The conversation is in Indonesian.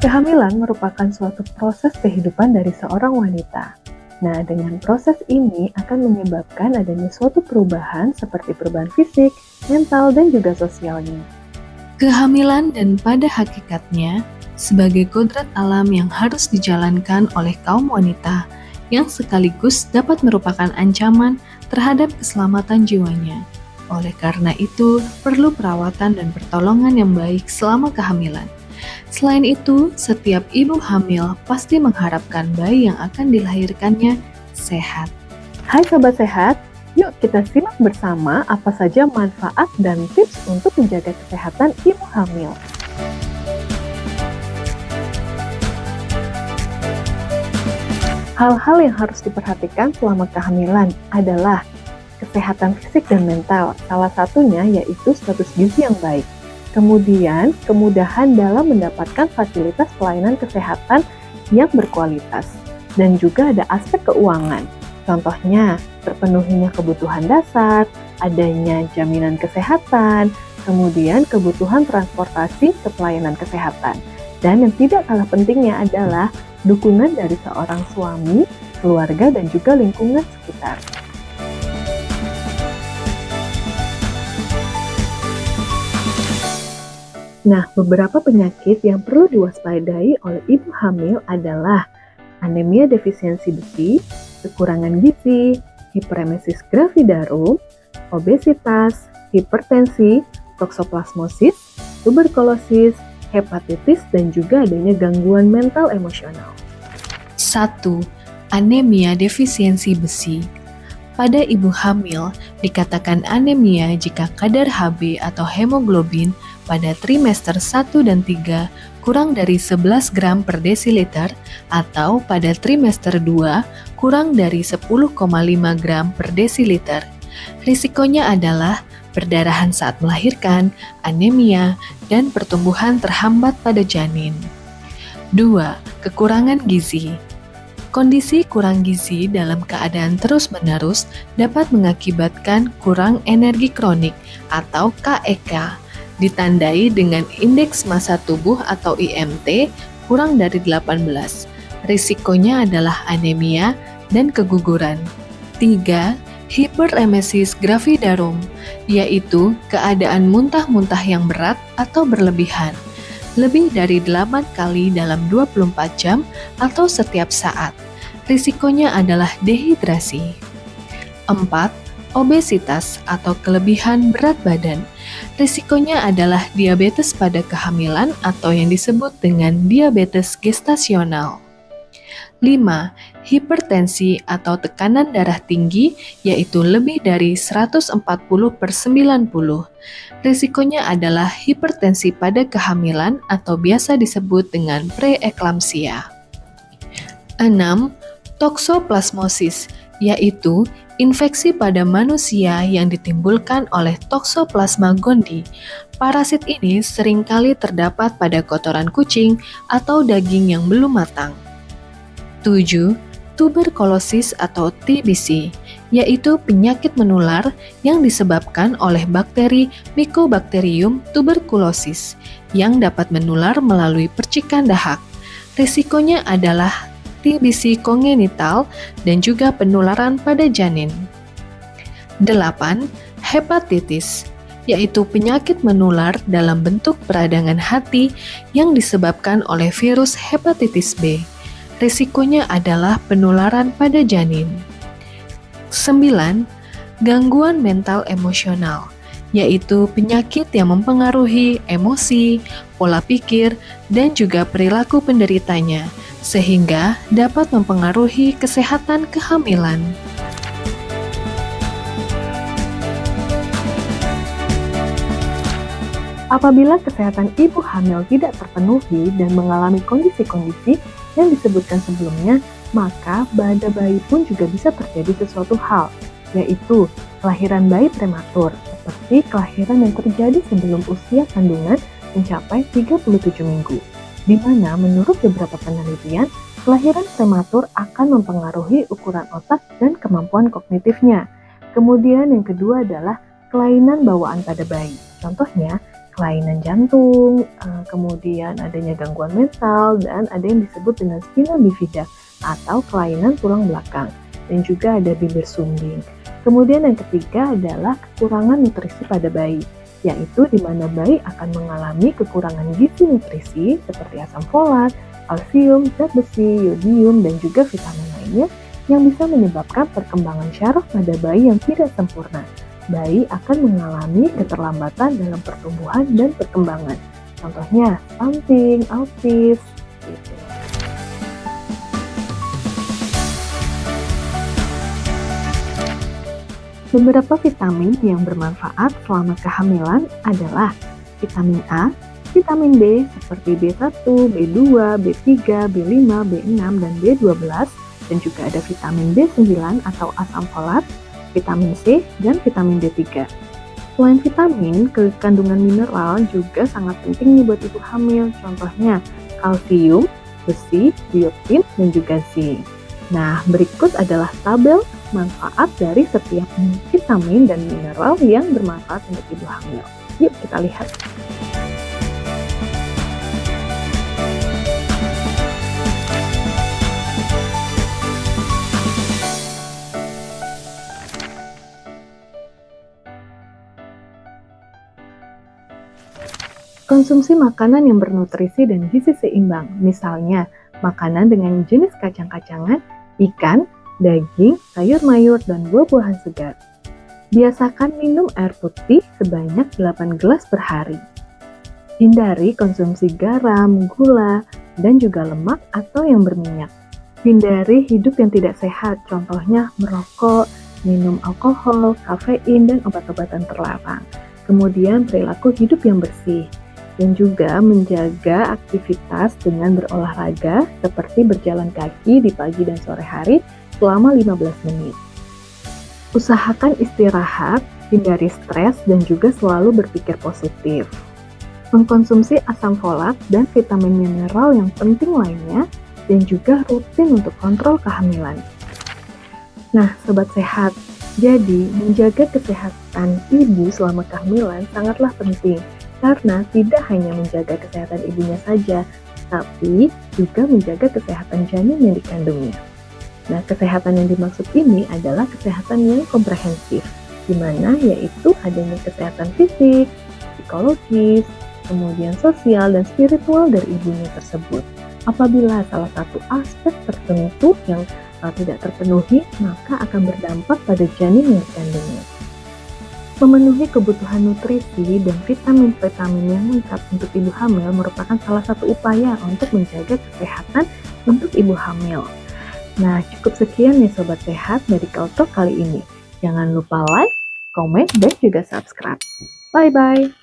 Kehamilan merupakan suatu proses kehidupan dari seorang wanita. Nah, dengan proses ini akan menyebabkan adanya suatu perubahan seperti perubahan fisik, mental, dan juga sosialnya. Kehamilan dan pada hakikatnya sebagai kodrat alam yang harus dijalankan oleh kaum wanita yang sekaligus dapat merupakan ancaman terhadap keselamatan jiwanya. Oleh karena itu, perlu perawatan dan pertolongan yang baik selama kehamilan. Selain itu, setiap ibu hamil pasti mengharapkan bayi yang akan dilahirkannya sehat. Hai Sobat Sehat, yuk kita simak bersama apa saja manfaat dan tips untuk menjaga kesehatan ibu hamil. Hal-hal yang harus diperhatikan selama kehamilan adalah kesehatan fisik dan mental. Salah satunya yaitu status gizi yang baik. Kemudian, kemudahan dalam mendapatkan fasilitas pelayanan kesehatan yang berkualitas. Dan juga ada aspek keuangan. Contohnya, terpenuhinya kebutuhan dasar, adanya jaminan kesehatan, kemudian kebutuhan transportasi ke pelayanan kesehatan. Dan yang tidak kalah pentingnya adalah dukungan dari seorang suami, keluarga, dan juga lingkungan sekitar. Nah, beberapa penyakit yang perlu diwaspadai oleh ibu hamil adalah anemia defisiensi besi, kekurangan gizi, hiperemesis gravidarum, obesitas, hipertensi, toksoplasmosis, tuberkulosis, hepatitis, dan juga adanya gangguan mental emosional. 1. Anemia defisiensi besi. Pada ibu hamil, dikatakan anemia jika kadar Hb atau hemoglobin pada trimester 1 dan 3 kurang dari 11 gram per desiliter atau pada trimester 2 kurang dari 10,5 gram per desiliter. Risikonya adalah perdarahan saat melahirkan, anemia, dan pertumbuhan terhambat pada janin. 2. Kekurangan gizi. Kondisi kurang gizi dalam keadaan terus-menerus dapat mengakibatkan kurang energi kronik atau KEK, ditandai dengan indeks massa tubuh atau IMT kurang dari 18. Risikonya adalah anemia dan keguguran. 3. Hiperemesis gravidarum, yaitu keadaan muntah-muntah yang berat atau berlebihan, lebih dari 8 kali dalam 24 jam atau setiap saat. Risikonya adalah dehidrasi. 4. Obesitas atau kelebihan berat badan. Risikonya adalah diabetes pada kehamilan atau yang disebut dengan diabetes gestasional. 5. Hipertensi atau tekanan darah tinggi, yaitu lebih dari 140/90. Risikonya adalah hipertensi pada kehamilan atau biasa disebut dengan preeklamsia. 6. Toksoplasmosis, yaitu infeksi pada manusia yang ditimbulkan oleh Toxoplasma gondii. Parasit ini seringkali terdapat pada kotoran kucing atau daging yang belum matang. 7. Tuberkulosis atau TBC, yaitu penyakit menular yang disebabkan oleh bakteri Mycobacterium tuberculosis yang dapat menular melalui percikan dahak. Risikonya adalah TBC kongenital dan juga penularan pada janin. 8. Hepatitis, yaitu penyakit menular dalam bentuk peradangan hati yang disebabkan oleh virus hepatitis B. Risikonya adalah penularan pada janin. 9. Gangguan mental emosional, yaitu penyakit yang mempengaruhi emosi, pola pikir, dan juga perilaku penderitanya, sehingga dapat mempengaruhi kesehatan kehamilan. Apabila kesehatan ibu hamil tidak terpenuhi dan mengalami kondisi-kondisi yang disebutkan sebelumnya, maka pada bayi pun juga bisa terjadi sesuatu hal, yaitu kelahiran bayi prematur, seperti kelahiran yang terjadi sebelum usia kandungan mencapai 37 minggu, di mana menurut beberapa penelitian, kelahiran prematur akan mempengaruhi ukuran otak dan kemampuan kognitifnya. Kemudian yang kedua adalah kelainan bawaan pada bayi. Contohnya, kelainan jantung, kemudian adanya gangguan mental, dan ada yang disebut dengan spina bifida atau kelainan tulang belakang, dan juga ada bibir sumbing. Kemudian yang ketiga adalah kekurangan nutrisi pada bayi, yaitu di mana bayi akan mengalami kekurangan gizi nutrisi seperti asam folat, kalsium, zat besi, yodium, dan juga vitamin lainnya yang bisa menyebabkan perkembangan syaraf pada bayi yang tidak sempurna. Bayi akan mengalami keterlambatan dalam pertumbuhan dan perkembangan. Contohnya stunting, autis, gitu. Beberapa vitamin yang bermanfaat selama kehamilan adalah vitamin A, vitamin B seperti B1, B2, B3, B5, B6, dan B12, dan juga ada vitamin B9 atau asam folat, vitamin C, dan vitamin D3. Selain vitamin, kandungan mineral juga sangat penting nih buat ibu hamil. Contohnya kalsium, besi, biotin, dan juga zinc. Nah, berikut adalah tabel manfaat dari setiap vitamin dan mineral yang bermanfaat untuk ibu hamil. Yuk kita lihat. Konsumsi makanan yang bernutrisi dan gizi seimbang, misalnya makanan dengan jenis kacang-kacangan, ikan, daging, sayur mayur, dan buah-buahan segar. Biasakan minum air putih sebanyak 8 gelas per hari. Hindari konsumsi garam, gula, dan juga lemak atau yang berminyak. Hindari hidup yang tidak sehat, contohnya merokok, minum alkohol, kafein, dan obat-obatan terlarang. Kemudian perilaku hidup yang bersih. Dan juga menjaga aktivitas dengan berolahraga seperti berjalan kaki di pagi dan sore hari selama 15 menit. Usahakan istirahat, hindari stres, dan juga selalu berpikir positif. Mengkonsumsi asam folat dan vitamin mineral yang penting lainnya, dan juga rutin untuk kontrol kehamilan. Nah, sobat sehat, jadi menjaga kesehatan ibu selama kehamilan sangatlah penting. Karena tidak hanya menjaga kesehatan ibunya saja, tapi juga menjaga kesehatan janin yang dikandungnya. Nah, kesehatan yang dimaksud ini adalah kesehatan yang komprehensif, di mana yaitu adanya kesehatan fisik, psikologis, kemudian sosial dan spiritual dari ibunya tersebut. Apabila salah satu aspek tertentu yang tidak terpenuhi, maka akan berdampak pada janin yang dikandungnya. Memenuhi kebutuhan nutrisi dan vitamin-vitamin yang lengkap untuk ibu hamil merupakan salah satu upaya untuk menjaga kesehatan untuk ibu hamil. Nah, cukup sekian nih Sobat Sehat Medical Talk kali ini. Jangan lupa like, komen, dan juga subscribe. Bye-bye!